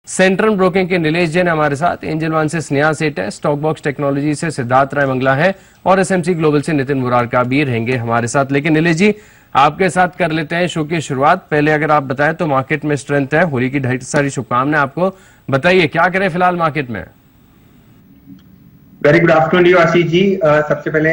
Central broking के नीलेश जैन हमारे साथ, एंजल वन से स्नेहा सेठ है, स्टॉक बॉक्स टेक्नोलॉजी से सिद्धार्थ राय मंगला है और एसएमसी ग्लोबल से नितिन मुरारका भी रहेंगे हमारे साथ। लेकिन नीलेश जी, आपके साथ कर लेते हैं शो की शुरुआत। पहले अगर आप बताएं तो मार्केट में स्ट्रेंथ है, होली की ढेर सारी शुभकामनाएं आपको। बताइए क्या करें फिलहाल मार्केट में। Very good afternoon you Ashish ji. सबसे पहले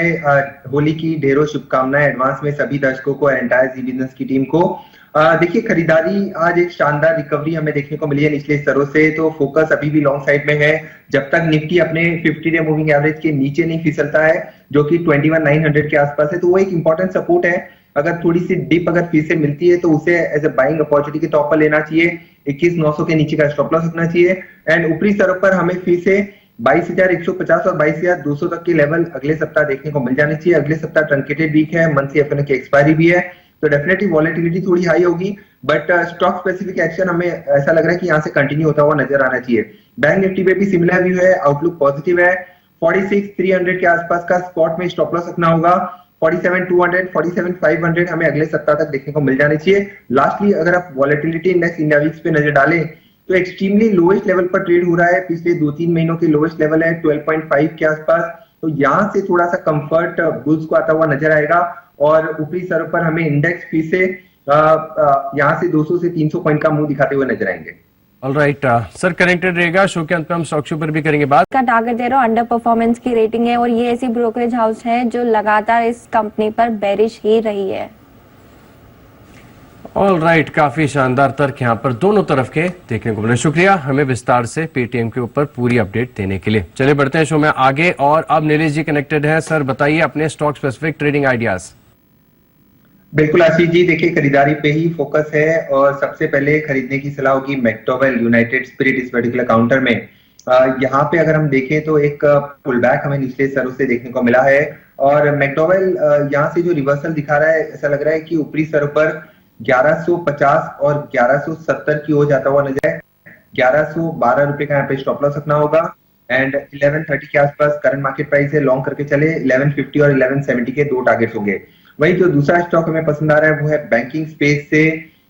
होली की ढेरों शुभकामनाएं एडवांस में सभी दर्शकों को, एंटायर जी बिजनेस की टीम को। देखिए, खरीदारी आज एक शानदार रिकवरी हमें देखने को मिली है निचले स्तरों से, तो फोकस अभी भी लॉन्ग साइड में है। जब तक निफ्टी अपने 50 डे मूविंग एवरेज के नीचे नहीं फिसलता है, जो कि 21,900 के आसपास है, तो वो एक इंपॉर्टेंट सपोर्ट है। अगर थोड़ी सी डिप अगर फिर से मिलती है तो उसे एज ए बाइंग अपॉर्चुनिटी के तौर पर लेना चाहिए। 21,900 के नीचे का स्टॉप लॉस रखना चाहिए एंड ऊपरी स्तरों पर हमें फिर से 22,150 और 22,200 तक के लेवल अगले सप्ताह देखने को मिल जाने चाहिए। अगले सप्ताह ट्रंकेटेड वीक है, मंथली एफएनओ की एक्सपायरी भी है, तो डेफिनेटली वॉलेटिलिटी थोड़ी हाई होगी, बट स्टॉक स्पेसिफिक एक्शन हमें ऐसा लग रहा है कि यहाँ से कंटिन्यू होता हुआ नजर आना चाहिए। बैंक निफ्टी पे भी सिमिलर व्यू है, आउटलुक पॉजिटिव है। 46,300 के आसपास का स्पॉट में स्टॉप लॉस रखना होगा। 47,200, 47,500 हमें अगले सप्ताह तक देखने को मिल जाने चाहिए। लास्टली अगर आप वॉलेटिलिटी इंडेक्स इंडिया वीक्स पे नजर डालें तो एक्सट्रीमली लोएस्ट लेवल पर ट्रेड हो रहा है। पिछले 2-3 महीनों के लोएस्ट लेवल है 12.5 के आसपास, तो यहां से थोड़ा सा कंफर्ट बुल्स को आता हुआ नजर आएगा और ऊपरी स्तर पर हमें इंडेक्स फिर से यहां से 200 से 300 पॉइंट का मुंह दिखाते हुए नजर आएंगे। ऑलराइट सर, कनेक्टेड रहेगा। शो के अंत में हम स्टॉक शो पर भी करेंगे बात। का टारगेट दे रहा हूं, अंडर परफॉर्मेंस की रेटिंग है और ये ऐसी ब्रोकरेज हाउस है जो लगातार इस कंपनी पर बेरिश ही रही है। ऑलराइट, काफी शानदार तर्क यहाँ पर दोनों तरफ के देखने को मिले। शुक्रिया हमें विस्तार से पेटीएम के ऊपर पूरी अपडेट देने के लिए। चलिए बढ़ते हैं शो में आगे और अब नीलेश जी कनेक्टेड है। सर बताइए अपने स्टॉक स्पेसिफिक ट्रेडिंग आइडियाज। बिल्कुल आशीष जी, देखिए खरीदारी पे ही फोकस है और सबसे पहले खरीदने की सलाह होगी मैक्डोवेल यूनाइटेड स्पिरिट इस पर्टिकुलर काउंटर में। यहाँ पे अगर हम देखें तो एक पुल बैक हमें निचले स्तरों से देखने को मिला है और मैक्डोवेल यहाँ से जो रिवर्सल दिखा रहा है, ऐसा लग रहा है कि ऊपरी स्तरों पर 1150 और 1170 की ओर जाता हुआ नजर है। 1112 रुपए का यहाँ पे स्टॉप लॉस रखना होगा एंड 1130 के आसपास करंट मार्केट प्राइस है, लॉन्ग करके चले। 1150 और 1170 के दो टारगेट्स होंगे। वही जो दूसरा स्टॉक हमें पसंद आ रहा है वो है बैंकिंग स्पेस से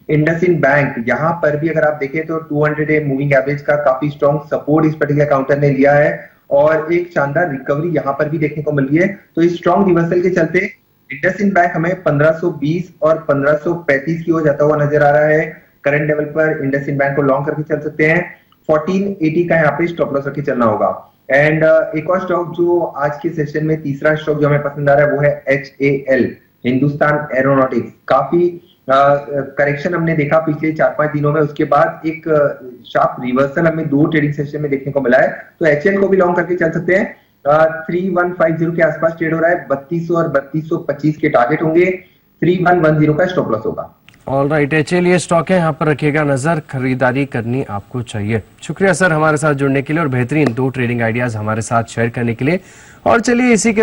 इंडसइंड बैंक। यहाँ पर भी अगर आप देखें तो 200 डे मूविंग एवरेज का काफी स्ट्रॉन्ग सपोर्ट इस पर्टिकुलर काउंटर ने लिया है और एक शानदार रिकवरी यहाँ पर भी देखने को मिल रही है। तो इस स्ट्रॉन्ग रिवर्सल के चलते इंडसइंड बैंक हमें 1520 और 1535 की ओर जाता हुआ नजर आ रहा है। करंट लेवल पर इंडसइंड बैंक को लॉन्ग करके चल सकते हैं। 1480 का यहाँ पे स्टॉप लॉस रख के चलना होगा। एंड एक और स्टॉक जो आज के सेशन में तीसरा स्टॉक जो हमें पसंद आ रहा है वो है HAL, हिंदुस्तान एरोनॉटिक्स। काफी करेक्शन हमने देखा पिछले 4-5 दिनों में, उसके बाद एक शार्प रिवर्सल हमें 2 ट्रेडिंग सेशन में देखने को मिला है, तो HAL को भी लॉन्ग करके चल सकते हैं। 3150 के आसपास ट्रेड हो रहा है। 3200 और 3225 के टारगेट होंगे। 3110 का स्टॉप लॉस होगा। ऑलराइट, HAL ये स्टॉक है, यहाँ पर रखिएगा नजर, खरीदारी करनी आपको चाहिए। शुक्रिया सर हमारे साथ जुड़ने के लिए और बेहतरीन 2 ट्रेडिंग आइडियाज हमारे साथ शेयर करने के लिए। और चलिए इसी के